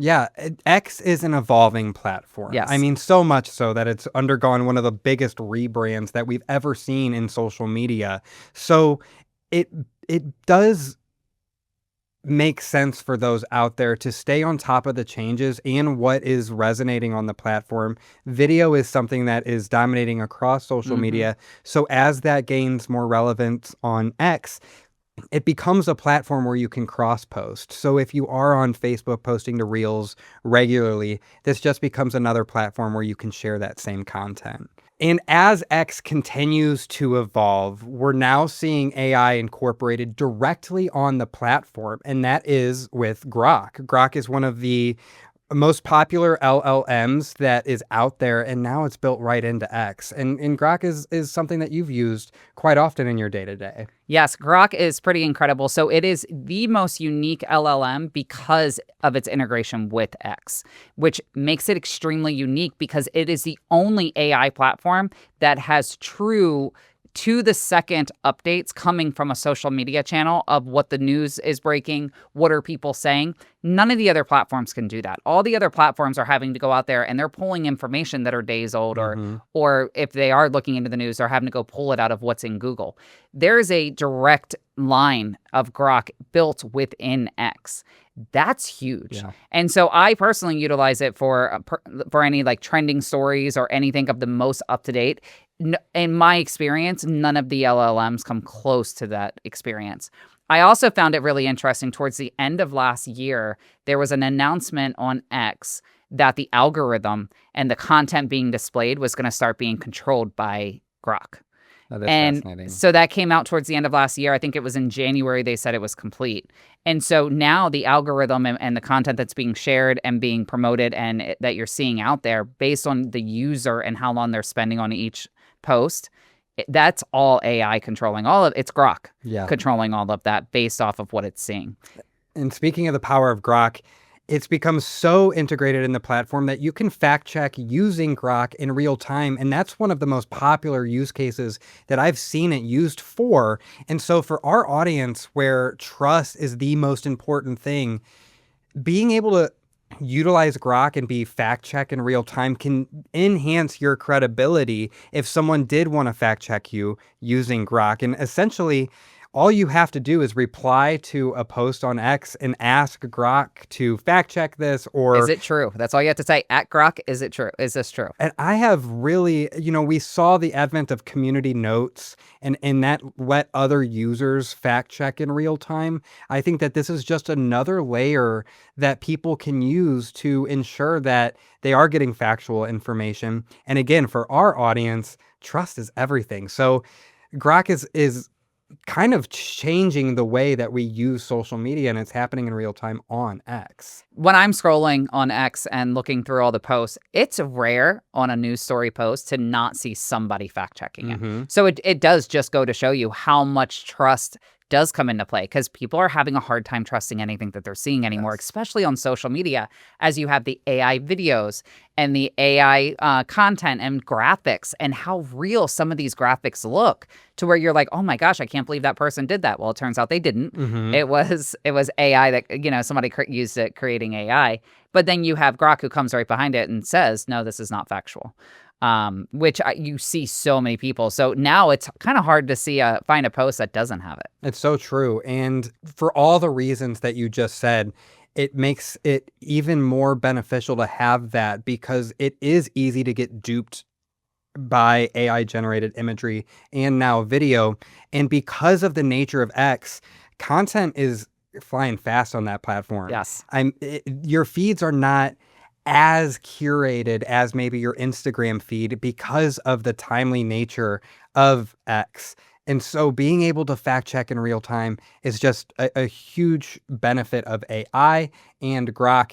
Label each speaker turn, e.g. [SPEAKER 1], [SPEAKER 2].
[SPEAKER 1] Yeah, X is an evolving platform. I
[SPEAKER 2] Yes.
[SPEAKER 1] mean, so much so that it's undergone one of the biggest rebrands that we've ever seen in social media. So it it does make sense for those out there to stay on top of the changes and what is resonating on the platform. Video is something that is dominating across social
[SPEAKER 2] Hmm.
[SPEAKER 1] media. So as that gains more relevance on X, it becomes a platform where you can cross post. So if you are on Facebook posting to Reels regularly, this just becomes another platform where you can share that same content. And as X continues to evolve, we're now seeing AI incorporated directly on the platform, and that is with Grok. Grok is one of the most popular LLMs that is out there, and now it's built right into X. And Grok is something that you've used quite often in your day to day.
[SPEAKER 2] Yes, Grok is pretty incredible. So it is the most unique LLM because of its integration with X, which makes it extremely unique because it is the only AI platform that has true to the second updates coming from a social media channel of what the news is breaking, what are people saying. None of the other platforms can do that. All the other platforms are having to go out there and they're pulling information that are days old,
[SPEAKER 1] Hmm.
[SPEAKER 2] or if they are looking into the news, they're having to go pull it out of what's in Google. There's a direct line of Grok built within X. That's huge.
[SPEAKER 1] Yeah.
[SPEAKER 2] And so I personally utilize it for any like trending stories or anything of the most up to date. In my experience, none of the LLMs come close to that experience. I also found it really interesting towards the end of last year, there was an announcement on X that the algorithm and the content being displayed was going to start being controlled by Grok.
[SPEAKER 1] That is
[SPEAKER 2] And
[SPEAKER 1] fascinating.
[SPEAKER 2] so that came out towards the end of last year. I think it was in January they said it was complete. And so now the algorithm and the content that's being shared and being promoted and that you're seeing out there based on the user and how long they're spending on each post, that's all AI controlling all of it's Grok
[SPEAKER 1] Yeah.
[SPEAKER 2] controlling all of that based off of what it's seeing.
[SPEAKER 1] And speaking of the power of Grok, it's become so integrated in the platform that you can fact check using Grok in real time. And that's one of the most popular use cases that I've seen it used for. And so, for our audience, where trust is the most important thing, being able to utilize Grok and be fact check in real time can enhance your credibility if someone did want to fact check you using Grok. And essentially, all you have to do is reply to a post on X and ask Grok to fact check this
[SPEAKER 2] Is
[SPEAKER 1] or
[SPEAKER 2] it true? That's all you have to say. At Grok, is it true? Is this true?
[SPEAKER 1] and I have really, we saw the advent of community notes and that let other users fact check in real time. I think that this is just another layer that people can use to ensure that they are getting factual information. And again, for our audience, trust is everything. So Grok is kind of changing the way that we use social media, and it's happening in real time on X.
[SPEAKER 2] When I'm scrolling on X and looking through all the posts, it's rare on a news story post to not see somebody fact checking it.
[SPEAKER 1] Hmm.
[SPEAKER 2] So it does just go to show you how much trust does come into play because people are having a hard time trusting anything that they're seeing anymore,
[SPEAKER 1] Yes.
[SPEAKER 2] especially on social media, as you have the AI videos and the AI content and graphics and how real some of these graphics look to where you're like, oh my gosh, I can't believe that person did that. Well, it turns out they didn't.
[SPEAKER 1] Hmm.
[SPEAKER 2] It was AI that, somebody used it creating AI. But then you have Grok who comes right behind it and says, no, this is not factual. Which you see so many people. So now it's kind of hard to find a post that doesn't have it.
[SPEAKER 1] It's so true. And for all the reasons that you just said, it makes it even more beneficial to have that because it is easy to get duped by AI generated imagery and now video. And because of the nature of X, content is flying fast on that platform.
[SPEAKER 2] Yes.
[SPEAKER 1] Your feeds are not as curated as maybe your Instagram feed because of the timely nature of X. And so being able to fact check in real time is just a huge benefit of AI and Grok.